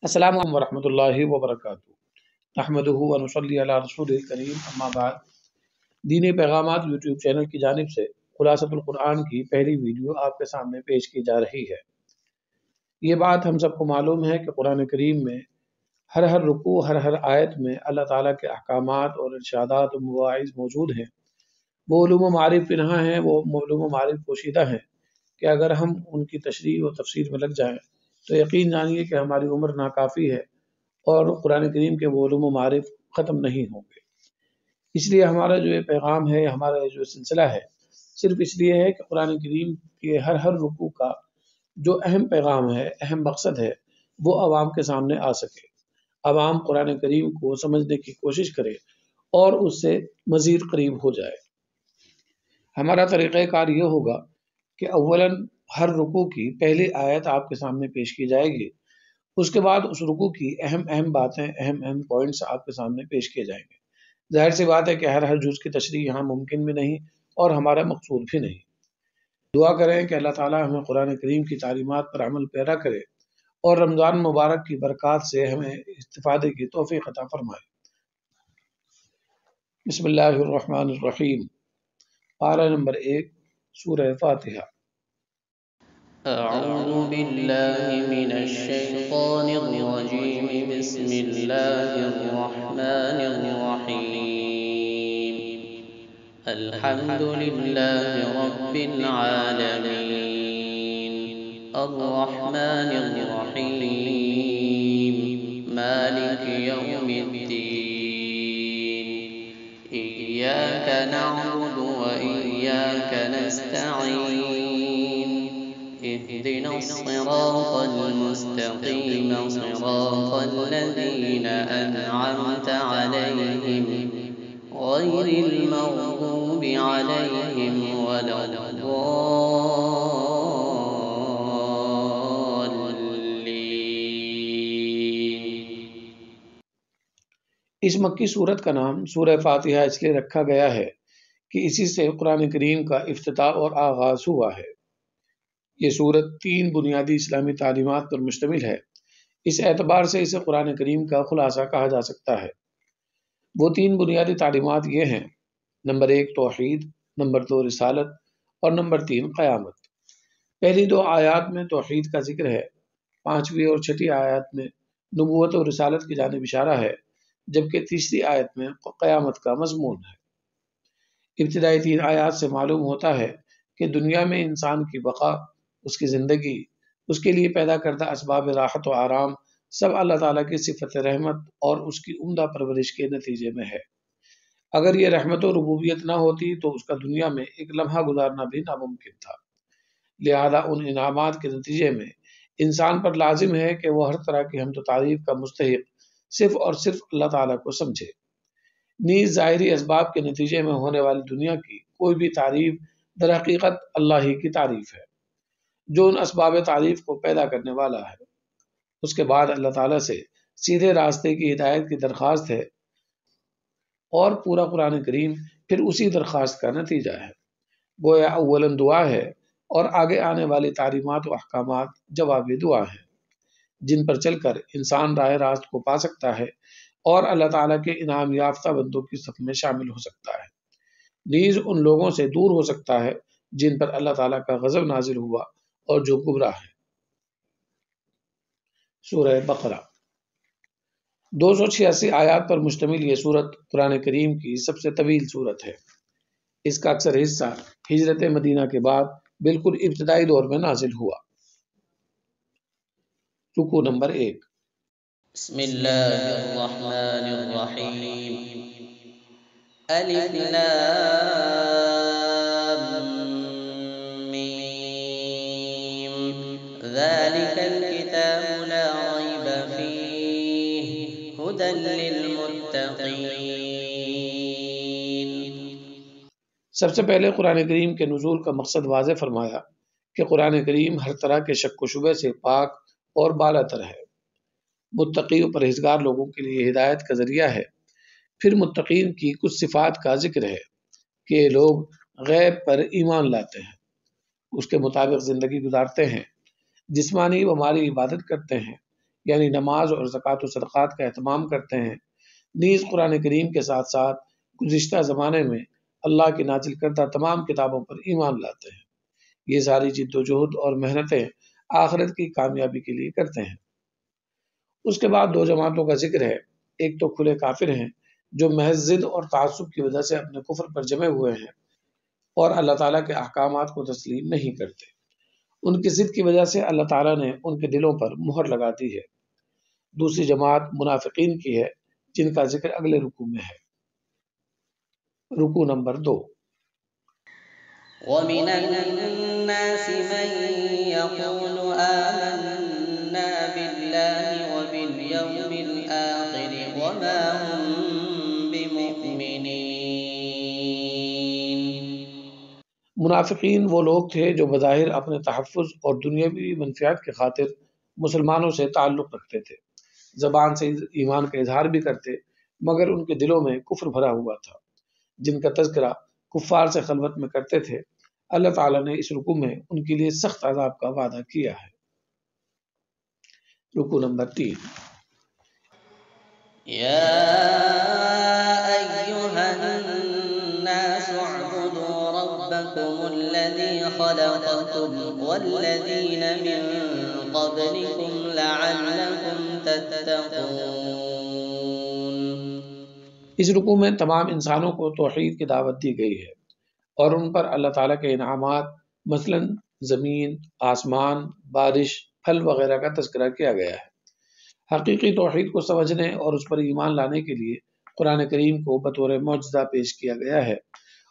السلام علیکم ورحمۃ اللہ وبرکاتہ۔ نحمدہ و نصلی علی رسول الکریم، اما بعد۔ دینی پیغامات یوٹیوب چینل کی جانب سے خلاصۃ القرآن کی پہلی ویڈیو آپ کے سامنے پیش کی جا رہی ہے۔ یہ بات ہم سب کو معلوم ہے کہ قرآن کریم میں ہر رکوع ہر آیت میں اللہ تعالیٰ کے احکامات اور ارشادات و مواعظ موجود ہیں۔ وہ علوم و معارف پنہاں ہیں، وہ علوم و معارف پوشیدہ ہیں کہ اگر ہم ان کی تشریح و تفسیر میں لگ جائیں تو یقین جانیے کہ ہماری عمر ناکافی ہے اور قرآن کریم کے وہ علوم و معارف ختم نہیں ہوں گے۔ اس لیے ہمارا جو یہ پیغام ہے، ہمارا جو سلسلہ ہے، صرف اس لیے ہے کہ قرآن کریم کے ہر رکوع کا جو اہم پیغام ہے، اہم مقصد ہے، وہ عوام کے سامنے آ سکے۔ عوام قرآن کریم کو سمجھنے کی کوشش کرے اور اس سے مزید قریب ہو جائے۔ ہمارا طریقہ کار یہ ہوگا کہ اولاً ہر رکوع کی پہلی آیت آپ کے سامنے پیش کی جائے گی، اس کے بعد اس رکوع کی اہم باتیں، اہم پوائنٹس آپ کے سامنے پیش کیے جائیں گے۔ ظاہر سی بات ہے کہ ہر جز کی تشریح یہاں ممکن بھی نہیں اور ہمارا مقصود بھی نہیں۔ دعا کریں کہ اللہ تعالی ہمیں قرآن کریم کی تعلیمات پر عمل پیرا کرے اور رمضان مبارک کی برکات سے ہمیں استفادے کی توفیق عطا فرمائے۔ بسم اللہ الرحمن الرحیم۔ پارہ نمبر 1، سورہ فاتحہ۔ أعوذ بالله من الشيطان الرجيم بسم الله الرحمن الرحيم الحمد لله رب العالمين الرحمن الرحيم مالك يوم الدين إياك نعبد وإياك نستعين اهدنا الصراط المستقيم صراط الذين أنعمت عليهم غير المغضوب عليهم ولا الضالين۔ اس مکی سورت کا نام سورہ فاتحہ اس لیے رکھا گیا ہے کہ اسی سے قرآن کریم کا افتتاح اور آغاز ہوا ہے۔ یہ سورت 3 بنیادی اسلامی تعلیمات پر مشتمل ہے۔ اس اعتبار سے اسے قرآن کریم کا خلاصہ کہا جا سکتا ہے۔ وہ 3 بنیادی تعلیمات یہ ہیں: نمبر 1 توحید، نمبر 2 رسالت اور نمبر 3 قیامت۔ پہلی 2 آیات میں توحید کا ذکر ہے، 5ویں اور 6ٹھی آیات میں نبوت اور رسالت کی جانب اشارہ ہے، جبکہ تیسری آیت میں قیامت کا مضمون ہے۔ ابتدائی 3 آیات سے معلوم ہوتا ہے کہ دنیا میں انسان کی بقا، اس کی زندگی، اس کے لیے پیدا کردہ اسباب راحت و آرام سب اللہ تعالیٰ کی صفت رحمت اور اس کی عمدہ پرورش کے نتیجے میں ہے۔ اگر یہ رحمت و ربوبیت نہ ہوتی تو اس کا دنیا میں ایک لمحہ گزارنا بھی ناممکن تھا۔ لہذا ان انعامات کے نتیجے میں انسان پر لازم ہے کہ وہ ہر طرح کی حمد و تعریف کا مستحق صرف اور صرف اللہ تعالیٰ کو سمجھے۔ نیز ظاہری اسباب کے نتیجے میں ہونے والی دنیا کی کوئی بھی تعریف در حقیقت اللہ ہی کی تعریف ہے، جو ان اسباب تعریف کو پیدا کرنے والا ہے۔ اس کے بعد اللہ تعالیٰ سے سیدھے راستے کی ہدایت کی درخواست ہے اور پورا قرآن کریم پھر اسی درخواست کا نتیجہ ہے۔ گویا اولاً دعا ہے اور آگے آنے والی تعلیمات و احکامات جوابی دعا ہیں، جن پر چل کر انسان راہ راست کو پا سکتا ہے اور اللہ تعالیٰ کے انعام یافتہ بندوں کی صف میں شامل ہو سکتا ہے، نیز ان لوگوں سے دور ہو سکتا ہے جن پر اللہ تعالیٰ کا غضب نازل ہوا اور جو گمراہ ہے۔ سورہ بقرہ 286 آیات پر مشتمل یہ سورت قرآن کریم کی سب سے طویل سورت ہے۔ اس کا اکثر حصہ ہجرت مدینہ کے بعد بالکل ابتدائی دور میں نازل ہوا۔ رکوع نمبر 1۔ بسم الله الرحمن الرحيم ألف لام ميم ذلك الكتاب لا ريب فيه هدى للمتقين۔ سب سے پہلے قرآن کریم کے نزول کا مقصد واضح فرمایا کہ قرآن کریم ہر طرح کے شک و شبہ سے پاک اور بالا تر ہے، متقی و پرہیزگار لوگوں کے لیے ہدایت کا ذریعہ ہے۔ پھر متقین کی کچھ صفات کا ذکر ہے کہ یہ لوگ غیب پر ایمان لاتے ہیں، اس کے مطابق زندگی گزارتے ہیں، جسمانی و مالی عبادت کرتے ہیں، یعنی نماز اور زکوٰۃ و صدقات کا اہتمام کرتے ہیں، نیز قرآن کریم کے ساتھ ساتھ گزشتہ زمانے میں اللہ کی نازل کردہ تمام کتابوں پر ایمان لاتے ہیں۔ یہ ساری جد و جہد اور محنتیں آخرت کی کامیابی کے لیے کرتے ہیں۔ اس کے بعد دو جماعتوں کا ذکر ہے۔ ایک تو کھلے کافر ہیں جو محض ضد اور تعصب کی وجہ سے اپنے کفر پر جمے ہوئے ہیں اور اللہ تعالیٰ کے احکامات کو تسلیم نہیں کرتے۔ ان کی ضد کی وجہ سے اللہ تعالیٰ نے ان کے دلوں پر مہر لگا دی ہے۔ دوسری جماعت منافقین کی ہے جن کا ذکر اگلے رکوع میں ہے۔ رکوع نمبر 2۔ وَمِنَ النَّاسِ مَن يَقُولُ آمَنَّا بِاللَّهِ وَبِالْيَوْمِ الْآخِرِ وَمَا هُم بِمُؤْمِنِينَ۔ منافقین وہ لوگ تھے جو بظاہر اپنے تحفظ اور دنیاوی منفعت کی خاطر مسلمانوں سے تعلق رکھتے تھے، زبان سے ایمان کا اظہار بھی کرتے، مگر ان کے دلوں میں کفر بھرا ہوا تھا۔ جن کا تذکرہ کفار سے خلوت میں کرتے تھے، اللہ تعالیٰ نے اس رکوع میں ان کے لیے سخت عذاب کا وعدہ کیا ہے۔ رکوع نمبر 3۔ يَا أَيُّهَا النَّاسُ اعْبُدُوا رَبَّكُمُ الَّذِي خَلَقَكُمْ وَالَّذِينَ مِن قَبْلِكُمْ لَعَلَّكُمْ تَتَّقُونَ۔ اس رکوع میں تمام انسانوں کو توحید کی دعوت دی گئی ہے اور ان پر اللہ تعالیٰ کے انعامات مثلا زمین، آسمان، بارش، پھل وغیرہ کا تذکرہ کیا گیا ہے۔ حقیقی توحید کو سمجھنے اور اس پر ایمان لانے کے لیے قرآن کریم کو بطور معجزہ پیش کیا گیا ہے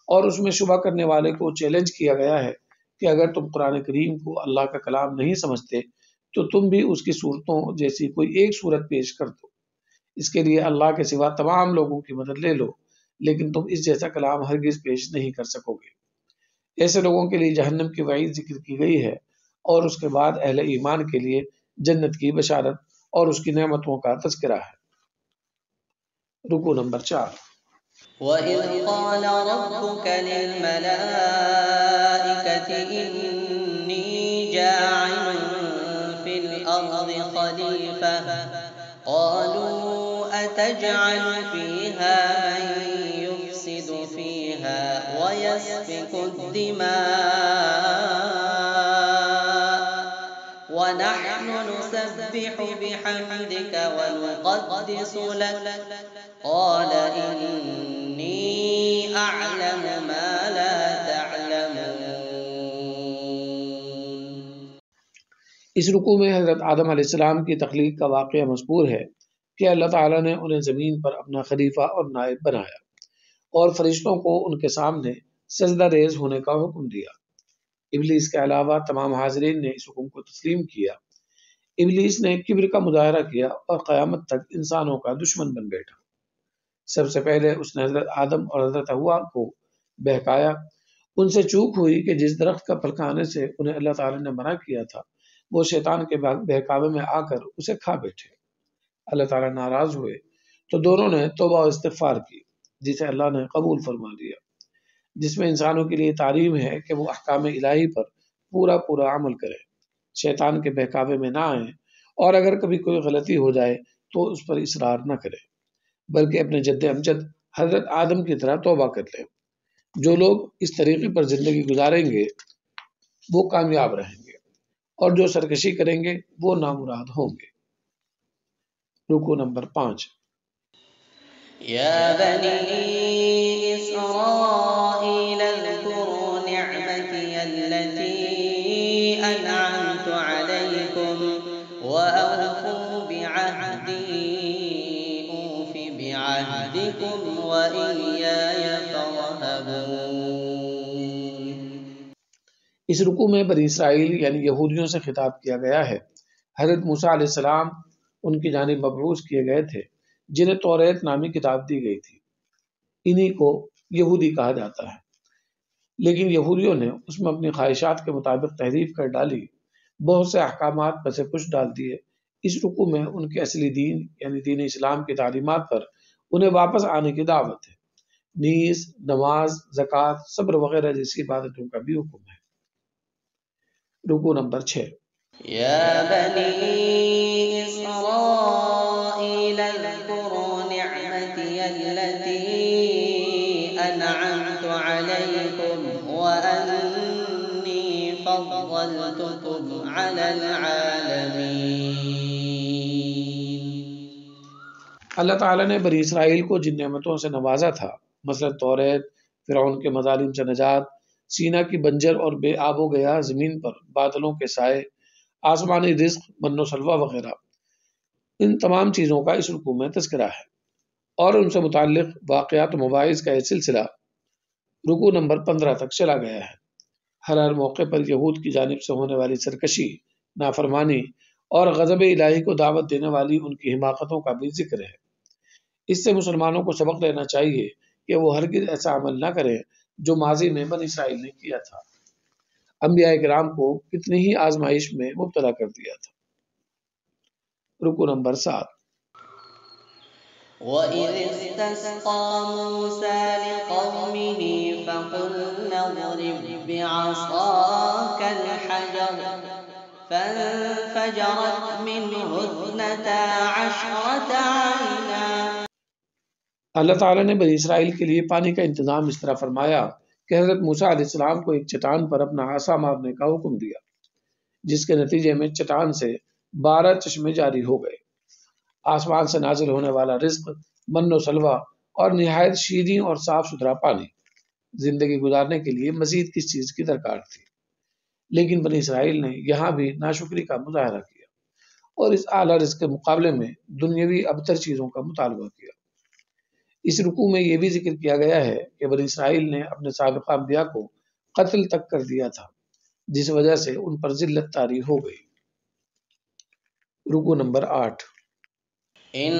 اور اس میں شبہ کرنے والے کو چیلنج کیا گیا ہے کہ اگر تم قرآن کریم کو اللہ کا کلام نہیں سمجھتے تو تم بھی اس کی صورتوں جیسی کوئی ایک صورت پیش کر دو۔ اس کے لیے اللہ کے سوا تمام لوگوں کی مدد لے لو، لیکن تم اس جیسا کلام ہرگز پیش نہیں کر سکو گے۔ ایسے لوگوں کے لیے جہنم کی وعید ذکر کی گئی ہے اور اس کے بعد اہل ایمان کے لیے جنت کی بشارت اور اس کی نعمتوں کا تذکرہ ہے۔ رکوع نمبر 4۔ وَإِذْ قَالَ رَبُّكَ لِلْمَلَائِكَةِ إِنِّي جَاعِلٌ فِي الْأَرْضِ خَلِيفَةً قَالُوا أَتَجْعَلُ فِيهَا مَن يُفْسِدُ فِيهَا وَيَسْفِكُ الدِّمَاءَ وَنَحْنُ نُسَبِّحُ بِحَمْدِكَ وَنُقَدِّسُ لَكَ قَالَ إِنِّي أَعْلَمُ مَا لَا تَعْلَمُونَ۔ اس رکوع میں حضرت آدم علیہ السلام کی تخلیق کا واقعہ مذکور ہے کہ اللہ تعالیٰ نے انہیں زمین پر اپنا خلیفہ اور نائب بنایا اور فرشتوں کو ان کے سامنے سجدہ ریز ہونے کا حکم دیا۔ ابلیس کے علاوہ تمام حاضرین نے اس حکم کو تسلیم کیا۔ ابلیس نے کبر کا مظاہرہ کیا اور قیامت تک انسانوں کا دشمن بن بیٹھا۔ سب سے پہلے اس نے حضرت آدم اور حضرت حوا کو بہکایا۔ ان سے چوک ہوئی کہ جس درخت کا پھل کھانے سے انہیں اللہ تعالیٰ نے منع کیا تھا وہ شیطان کے بہکاوے میں آ کر اسے کھا بیٹھے۔ اللہ تعالیٰ ناراض ہوئے تو دونوں نے توبہ و استغفار کی، جسے اللہ نے قبول فرما لیا، جس میں انسانوں کے لیے تعلیم ہے کہ وہ احکام الہی پر پورا عمل کریں، شیطان کے بہکاوے میں نہ آئیں اور اگر کبھی کوئی غلطی ہو جائے تو اس پر اصرار نہ کریں، بلکہ اپنے جد امجد حضرت آدم کی طرح توبہ کر لیں۔ جو لوگ اس طریقے پر زندگی گزاریں گے وہ کامیاب رہیں گے اور جو سرکشی کریں گے وہ نامراد ہوں گے۔ رکوع نمبر 5۔ يَا بَنِي إِسْرَائِيلَ اذْكُرُوا نِعْمَتِيَ الَّتِي أَنْعَمْتُ عَلَيْكُمْ وَأَوْفُوا بِعَهْدِي أُوفِ بِعَهْدِكُمْ وَإِيَّايَ فَارْهَبُونِ۔ اس رکوع میں بنی اسرائیل یعنی یہودیوں سے خطاب کیا گیا ہے۔ حضرت موسیٰ علیہ السلام ان کی جانب مبعوث کیے گئے تھے جنہیں توریت نامی کتاب دی گئی تھی۔ انہی کو یہودی کہا جاتا ہے، لیکن یہودیوں نے اس میں اپنی خواہشات کے مطابق تحریف کر ڈالی، بہت سے احکامات پس پش ڈال دیے۔ اس رکوع میں ان کے اصلی دین یعنی دین اسلام کی تعلیمات پر انہیں واپس آنے کی دعوت ہے۔ نیز نماز، زکوٰۃ، صبر وغیرہ جیسی عبادتوں کا بھی حکم ہے۔ رکوع نمبر 6۔ يَا بَنِي إسرائيل اذكروا نعمتي التي أنعمت عليكم وأني فضلتكم على العالمين۔ اللہ تعالیٰ نے بنی اسرائیل کو جن نعمتوں سے نوازا تھا، مثلا توریت، فرعون کے مظالم سے نجات، سینا کی بنجر اور بے آب و گیا زمین پر بادلوں کے سائے، آسمانی رزق، من و سلوہ وغیرہ، ان تمام چیزوں کا اس رکوع میں تذکرہ ہے اور ان سے متعلق واقعات و مواعظ کا یہ سلسلہ رکوع نمبر 15 تک چلا گیا ہے۔ ہر موقع پر یہود کی جانب سے ہونے والی سرکشی، نافرمانی اور غضب الہی کو دعوت دینے والی ان کی حماقتوں کا بھی ذکر ہے۔ اس سے مسلمانوں کو سبق لینا چاہیے کہ وہ ہرگز ایسا عمل نہ کریں جو ماضی میں بنی اسرائیل نے کیا تھا، انبیاء کرام کو کتنی ہی آزمائش میں مبتلا کر دیا تھا۔ رکوع نمبر 7۔ وَإِذِ اسْتَسْقَىٰ مُوسَىٰ لِقَوْمِهِ فَقُلْنَا اضْرِب بِّعَصَاكَ الْحَجَرَ فَانفَجَرَتْ مِنْهُ 12 عَيْنًا۔ اللہ تعالیٰ نے بنی اسرائیل کے لیے پانی کا انتظام اس طرح فرمایا کہ حضرت موسیٰ علیہ السلام کو ایک چٹان پر اپنا عصا مارنے کا حکم دیا، جس کے نتیجے میں چٹان سے 12 چشمے جاری ہو گئے۔ آسمان سے نازل ہونے والا رزق، من و سلوہ اور نہایت شیریں اور صاف ستھرا پانی، زندگی گزارنے کے لیے مزید کس چیز کی درکار تھی؟ لیکن بنی اسرائیل نے یہاں بھی ناشکری کا مظاہرہ کیا اور اس اعلیٰ رزق کے مقابلے میں دنیاوی ابتر چیزوں کا مطالبہ کیا۔ اس رکوع میں یہ بھی ذکر کیا گیا ہے کہ بنی اسرائیل نے اپنے سابقہ انبیاء کو قتل تک کر دیا تھا، جس وجہ سے ان پر ذلت طاری ہو گئی۔ رکوع نمبر 8۔ إن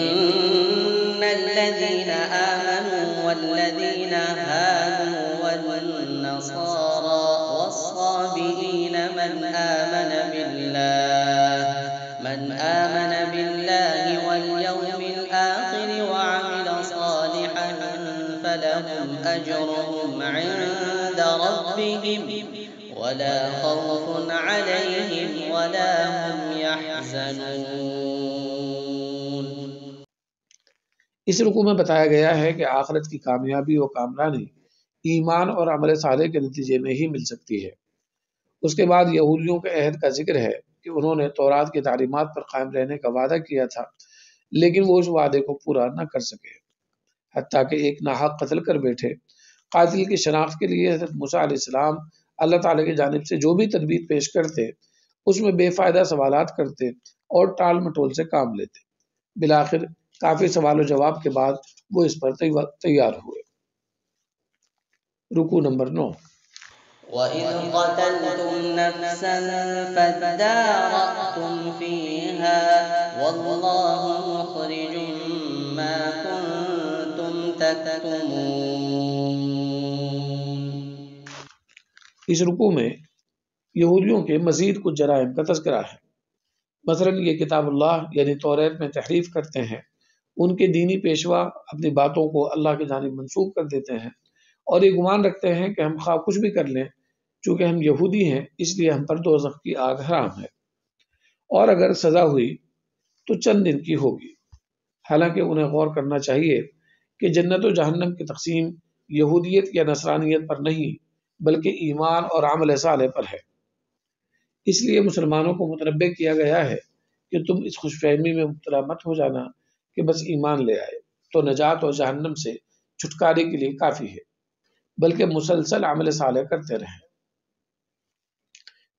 الذين آمنوا والذين هادوا والنصارى والصابئين من آمن بالله واليوم الآخر وعمل صالحا فلهم أجرهم عند ربهم ولا خوف عليهم ولا هم يحزنون۔ اس رکوع میں بتایا گیا ہے کہ آخرت کی کامیابی و کامرانی ایمان اور عمل صالح کے نتیجے میں ہی مل سکتی ہے۔ اس کے بعد یہودیوں کے عہد کا ذکر ہے کہ انہوں نے تورات کی تعلیمات پر قائم رہنے کا وعدہ کیا تھا، لیکن وہ اس وعدے کو پورا نہ کر سکے، حتیٰ کہ ایک ناحق قتل کر بیٹھے۔ قاتل کی شناخت کے لیے حضرت موسیٰ علیہ السلام اللہ تعالیٰ کی جانب سے جو بھی تدبیر پیش کرتے، اس میں بے فائدہ سوالات کرتے اور ٹال مٹول سے کام لیتے۔ بالآخر کافی سوال و جواب کے بعد وہ اس پر تیار ہوئے۔ رکوع نمبر 9۔ وَإِذْ قَتَلْتُمْ نَفْسًا فَادَّارَأْتُمْ فِيهَا وَاللَّهُ مُخْرِجٌ مَّا كُنتُمْ تَكْتُمُونَ۔ اس رکوع میں یہودیوں کے مزید کچھ جرائم کا تذکرہ ہے۔ مثلا یہ کتاب اللہ یعنی توریت میں تحریف کرتے ہیں، ان کے دینی پیشوا اپنی باتوں کو اللہ کی جانب منسوب کر دیتے ہیں اور یہ گمان رکھتے ہیں کہ ہم خواہ کچھ بھی کر لیں، چونکہ ہم یہودی ہیں اس لیے ہم پر دوزخ کی آگ حرام ہے، اور اگر سزا ہوئی تو چند دن کی ہوگی۔ حالانکہ انہیں غور کرنا چاہیے کہ جنت و جہنم کی تقسیم یہودیت یا نصرانیت پر نہیں بلکہ ایمان اور عمل صالح پر ہے۔ اس لیے مسلمانوں کو متنبہ کیا گیا ہے کہ تم اس خوش فہمی میں مبتلا مت ہو جانا کہ بس ایمان لے آئے تو نجات اور جہنم سے چھٹکارے کے لیے کافی ہے، بلکہ مسلسل عمل صالح کرتے رہیں۔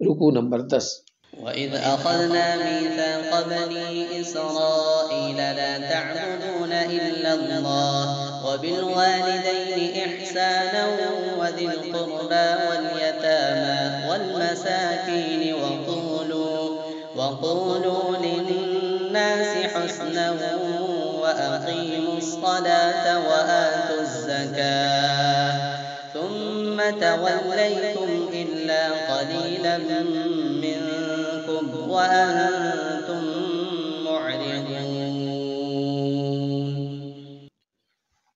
رکوع نمبر 10۔ وَإِذْ أَخَذْنَا مِيثَاقَ بَنِي إِسْرَائِيلَ لَا تَعْبُدُونَ إِلَّا اللَّهَ وَبِالْوَالِدَيْنِ إِحْسَانًا وَذِي الْقُرْبَىٰ وَالْيَتَامَىٰ وَالْمَسَاكِينِ وَقُولُوا لِلنَّاسِ حُسْنًا وَأَقِيمُوا الصَّلَاةَ وَآتُوا الزَّكَاةَ ثُمَّ تَوَلَّيْتُمْ إِلَّا قَلِيلًا مِّنكُمْ وَأَنتُم مُّعْرِضُونَ۔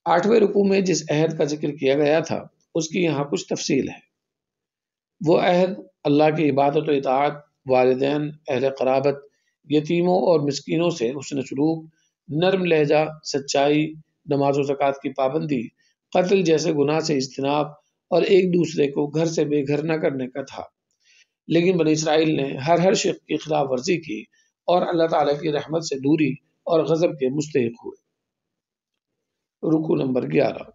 8ویں رکوع میں جس عہد کا ذکر کیا گیا تھا اس کی یہاں کچھ تفصیل ہے۔ وہ عہد اللہ کی عبادت و اطاعت، والدین، اہل قرابت، یتیموں اور مسکینوں سے حسن سلوک، نرم لہجہ، سچائی، نماز و زکوٰۃ کی پابندی، قتل جیسے گناہ سے اجتناب اور ایک دوسرے کو گھر سے بے گھر نہ کرنے کا تھا۔ لیکن بنی اسرائیل نے ہر شق کی خلاف ورزی کی اور اللہ تعالیٰ کی رحمت سے دوری اور غضب کے مستحق ہوئے۔ رکوع نمبر 11۔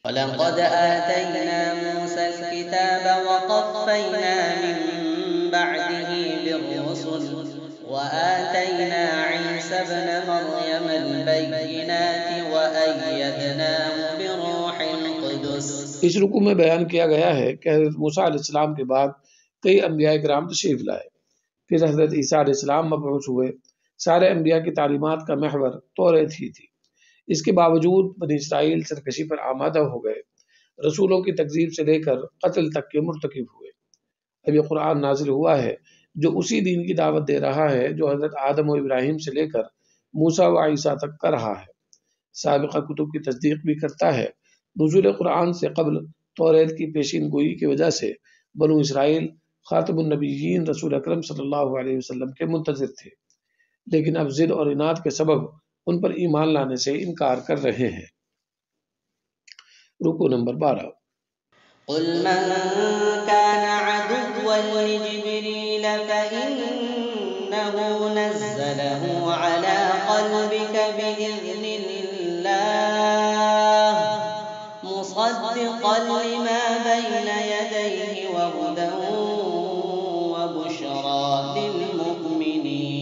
وَلَقَدْ آتَيْنَا مُوسَى الْكِتَابَ وَقَفَّيْنَا مِن بَعْدِهِ بِالرُّسُلِ وَآتَيْنَا عِيسَى ابْنَ مَرْيَمَ الْبَيِّنَاتِ وَأَيَّدْنَاهُ بِرُوحِ الْقُدُسِ۔ اس رکوع میں بیان کیا گیا ہے کہ حضرت موسیٰ علیہ السلام کے بعد کئی انبیاء کرام تشریف لائے، پھر حضرت عیسیٰ علیہ السلام مبعوث ہوئے۔ سارے انبیاء کی تعلیمات کا محور توریت ہی تھی۔ اس کے باوجود بنی اسرائیل سرکشی پر آمادہ ہو گئے، رسولوں کی تکذیب سے لے کر قتل تک کے مرتکب ہوئے۔ اب یہ قرآن نازل ہوا ہے جو اسی دین کی دعوت دے رہا ہے جو حضرت آدم و ابراہیم سے لے کر موسیٰ و عیسیٰ تک کا رہا ہے، سابقہ کتب کی تصدیق بھی کرتا ہے۔ نزول قرآن سے قبل توریت کی پیشین گوئی کی وجہ سے بنو اسرائیل خاتم النبیین رسول اکرم صلی اللہ علیہ وسلم کے منتظر تھے، لیکن اب ضد اور عناد کے سبب ان پر ایمان لانے سے انکار کر رہے ہیں۔ رکوع نمبر 12۔ قُلْ مَن كَانَ عَدُوًّا لِجِبْرِيلَ فَإِنَّهُ نَزَّلَهُ عَلَى قَلْبِكَ بِإِذْنِ اللَّهِ مُصَدِّقًا لِمَا بَيْنَ يَدَيْهِ وَهُدًى وَبُشْرَىٰ لِلْمُؤْمِنِينَ۔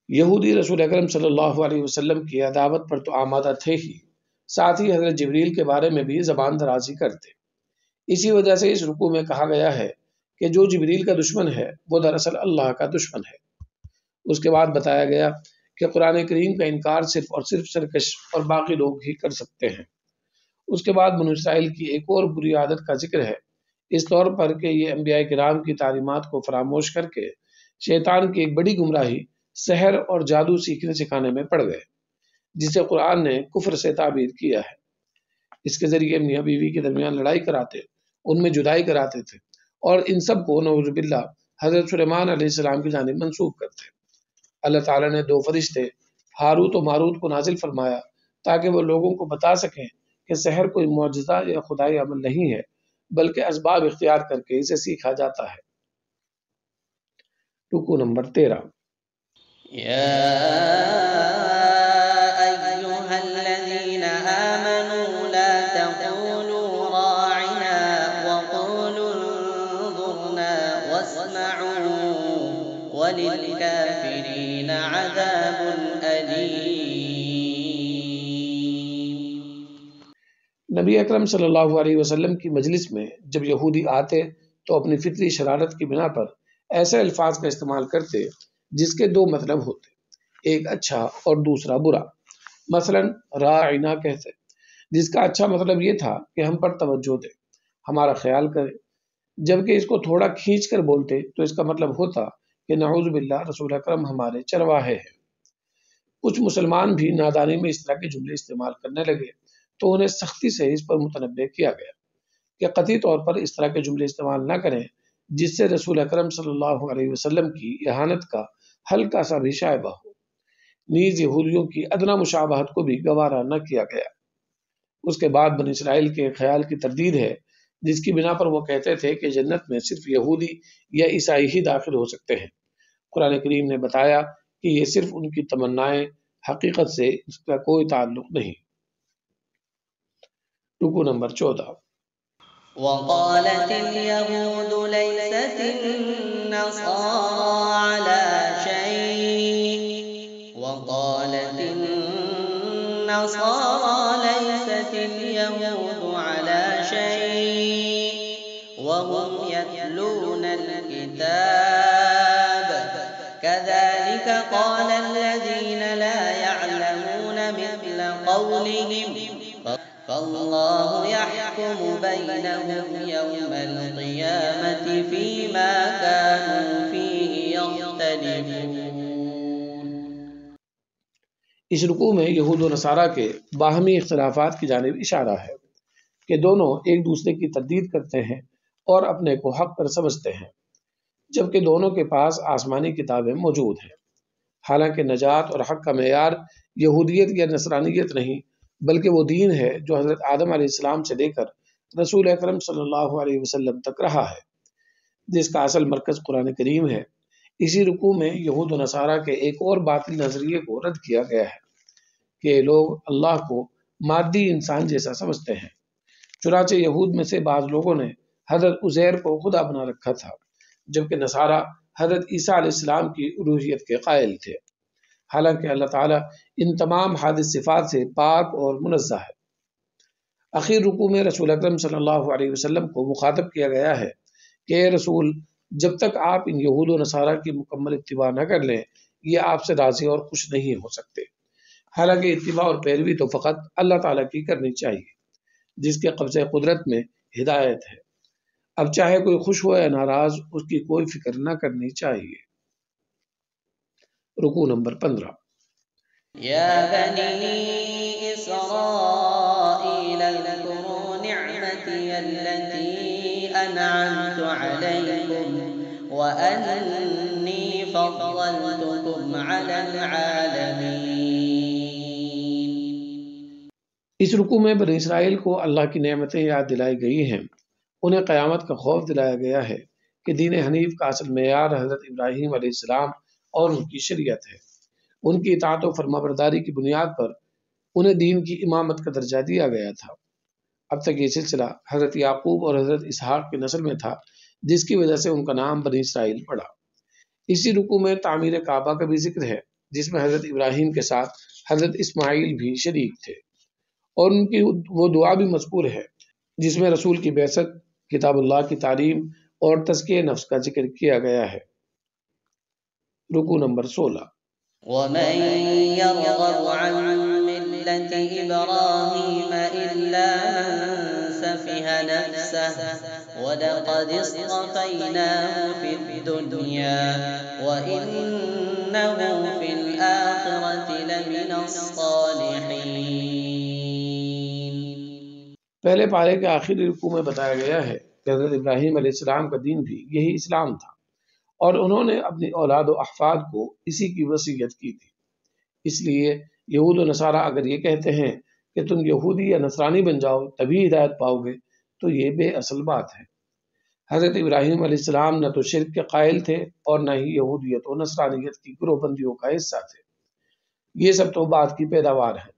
یہودی رسول اکرم صلی اللہ علیہ وسلم کی عداوت پر تو آمادہ تھے ہی، ساتھ ہی حضرت جبریل کے بارے میں بھی زبان درازی کرتے۔ اسی وجہ سے اس رکوع میں کہا گیا ہے کہ جو جبریل کا دشمن ہے وہ دراصل اللہ کا دشمن ہے۔ اس کے بعد بتایا گیا کہ قرآن کریم کا انکار صرف اور صرف سرکش اور باقی لوگ ہی کر سکتے ہیں۔ اس کے بعد بنو اسرائیل کی ایک اور بری عادت کا ذکر ہے، اس طور پر کہ یہ انبیاء کرام کی تعلیمات کو فراموش کر کے شیطان کی ایک بڑی گمراہی سحر اور جادو سیکھنے سکھانے میں پڑ گئے، جسے قرآن نے کفر سے تعبیر کیا ہے۔ اس کے ذریعے میاں بیوی کے درمیان لڑائی کراتے، ان میں جدائی کراتے تھے اور ان سب کو نعوذ باللہ حضرت سلیمان علیہ السلام کی جانب منسوب کرتے۔ اللہ تعالیٰ نے 2 فرشتے ہاروت و ماروت کو نازل فرمایا تاکہ وہ لوگوں کو بتا سکیں کہ سحر کوئی معجزہ یا خدائی عمل نہیں ہے، بلکہ اسباب اختیار کر کے اسے سیکھا جاتا ہے۔ رکوع نمبر 13۔ يا أيها الذين آمنوا لا تقولوا راعنا وقولوا انظرنا واسمعوا وللكافرين عذاب أليم۔ نبی اکرم صلی اللہ علیہ وسلم کی مجلس میں جب یہودی آتے تو اپنی فطری شرارت کی بنا پر ایسے الفاظ کا استعمال کرتے جس کے 2 مطلب ہوتے، ایک اچھا اور دوسرا برا۔ مثلا راعنا کہتے، جس کا اچھا مطلب یہ تھا کہ ہم پر توجہ دے، ہمارا خیال کرے، جبکہ اس کو تھوڑا کھینچ کر بولتے تو اس کا مطلب ہوتا کہ نعوذ باللہ رسول اکرم ہمارے چرواہے ہیں۔ کچھ مسلمان بھی نادانی میں اس طرح کے جملے استعمال کرنے لگے تو انہیں سختی سے اس پر متنبہ کیا گیا کہ قطعی طور پر اس طرح کے جملے استعمال نہ کریں جس سے رسول اکرم صلی اللہ علیہ وسلم کی اہانت کا ہلکا سا بھی شائبہ ہو۔ نیز یہودیوں کی ادنا مشابہت کو بھی گوارا نہ کیا گیا۔ اس کے بعد بنی اسرائیل کے خیال کی تردید ہے جس کی بنا پر وہ کہتے تھے کہ جنت میں صرف یہودی یا عیسائی ہی داخل ہو سکتے ہیں۔ قرآن کریم نے بتایا کہ یہ صرف ان کی تمنائیں، حقیقت سے اس کا کوئی تعلق نہیں۔ رکوع نمبر 14۔ وقالت اليهود ليست النصارى على شيء وقالت النصارى ليست اليهود على شيء وهم يتلون الكتاب كذلك قال الذين لا يعلمون مثل قولهم فالله يحكم بينهم يوم القيامة فيما كانوا فيه يختلفون۔ اس رکوع میں یہود و نصارہ کے باہمی اختلافات کی جانب اشارہ ہے کہ دونوں ایک دوسرے کی تردید کرتے ہیں اور اپنے کو حق پر سمجھتے ہیں۔ جبکہ دونوں کے پاس آسمانی کتابیں موجود ہیں۔ حالانکہ نجات اور حق کا معیار یہودیت یا نصرانیت نہیں، بلکہ وہ دین ہے جو حضرت آدم علیہ السلام سے لے کر رسول اکرم صلی اللہ علیہ وسلم تک رہا ہے، جس کا اصل مرکز قرآن کریم ہے۔ اسی رکوع میں یہود و نصارہ کے ایک اور باطل نظریے کو رد کیا گیا ہے کہ لوگ اللہ کو مادی انسان جیسا سمجھتے ہیں۔ چنانچہ یہود میں سے بعض لوگوں نے حضرت عزیر کو خدا بنا رکھا تھا، جبکہ نصارہ حضرت عیسیٰ علیہ السلام کی الوہیت کے قائل تھے، حالانکہ اللہ تعالیٰ ان تمام حادث صفات سے پاک اور منزہ ہے۔ اخیر رکوع میں رسول اکرم صلی اللہ علیہ وسلم کو مخاطب کیا گیا ہے کہ اے رسول، جب تک آپ ان یہود و نصارہ کی مکمل اتباع نہ کر لیں، یہ آپ سے راضی اور خوش نہیں ہو سکتے۔ حالانکہ اتباع اور پیروی تو فقط اللہ تعالیٰ کی کرنی چاہیے، جس کے قبضہ قدرت میں ہدایت ہے۔ اب چاہے کوئی خوش ہو یا ناراض، اس کی کوئی فکر نہ کرنی چاہیے۔ رکوع نمبر 15۔ یا بنی اسرائیل اذکروا نعمتی التي انعمت علیکم وانی فضلتکم علی العالمین۔ اس رکوع میں بنی اسرائیل کو اللہ کی نعمتیں یاد دلائی گئی ہیں۔ انہیں قیامت کا خوف دلایا گیا ہے کہ دین حنیف کا اصل معیار حضرت ابراہیم علیہ السلام اور ان کی شریعت ہے۔ ان کی اطاعت و فرمانبرداری کی بنیاد پر انہیں دین کی امامت کا درجہ دیا گیا تھا۔ اب تک یہ سلسلہ حضرت یعقوب اور حضرت اسحاق کی نسل میں تھا، جس کی وجہ سے ان کا نام بنی اسرائیل پڑا۔ اسی رکوع میں تعمیر کعبہ کا بھی ذکر ہے، جس میں حضرت ابراہیم کے ساتھ حضرت اسماعیل بھی شریک تھے، اور ان کی وہ دعا بھی مذکور ہے جس میں رسول کی بعثت، کتاب اللہ کی تعلیم اور تزکیہ نفس کا ذکر کیا گیا ہے۔ رکوع نمبر 16۔ وَمَن يَرْغَبُ عَن مِّلَّةِ إِبْرَاهِيمَ إِلَّا مَن سَفِهَ نَفْسَهُ وَلَقَدِ اصْطَفَيْنَاهُ فِي الدُّنْيَا وَإِنَّهُ فِي الْآخِرَةِ لَمِنَ الصَّالِحِينَ۔ پہلے پارے کے آخری رکوع میں بتایا گیا ہے کہ حضرت ابراہیم علیہ السلام کا دین بھی یہی اسلام تھا، اور انہوں نے اپنی اولاد و احفاد کو اسی کی وصیت کی تھی۔ اس لیے یہود و نصارہ اگر یہ کہتے ہیں کہ تم یہودی یا نصرانی بن جاؤ تبھی ہدایت پاؤ گے، تو یہ بے اصل بات ہے۔ حضرت ابراہیم علیہ السلام نہ تو شرک کے قائل تھے اور نہ ہی یہودیت و نصرانیت کی گروہ بندیوں کا حصہ تھے۔ یہ سب تو بات کی پیداوار ہے،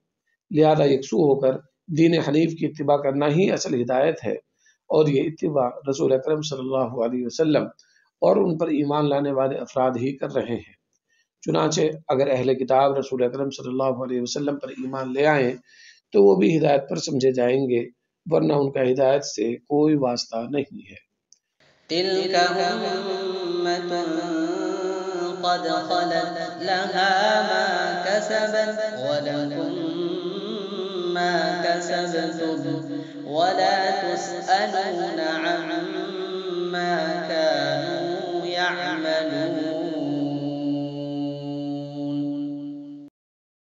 لہذا یکسو ہو کر دین حنیف کی اتباع کرنا ہی اصل ہدایت ہے، اور یہ اتباع رسول اکرم صلی اللہ علیہ وسلم اور ان پر ایمان لانے والے افراد ہی کر رہے ہیں۔ چنانچہ اگر اہل کتاب رسول اکرم صلی اللہ علیہ وسلم پر ایمان لے آئیں تو وہ بھی ہدایت پر سمجھے جائیں گے، ورنہ ان کا ہدایت سے کوئی واسطہ نہیں ہے۔ تِلْكَ أُمَّةٌ قَدْ خَلَتْ لَهَا مَا كَسَبَتْ وَلَكُمْ مَا كَسَبْتُمْ وَلَا تُسْأَلُونَ عَمَّا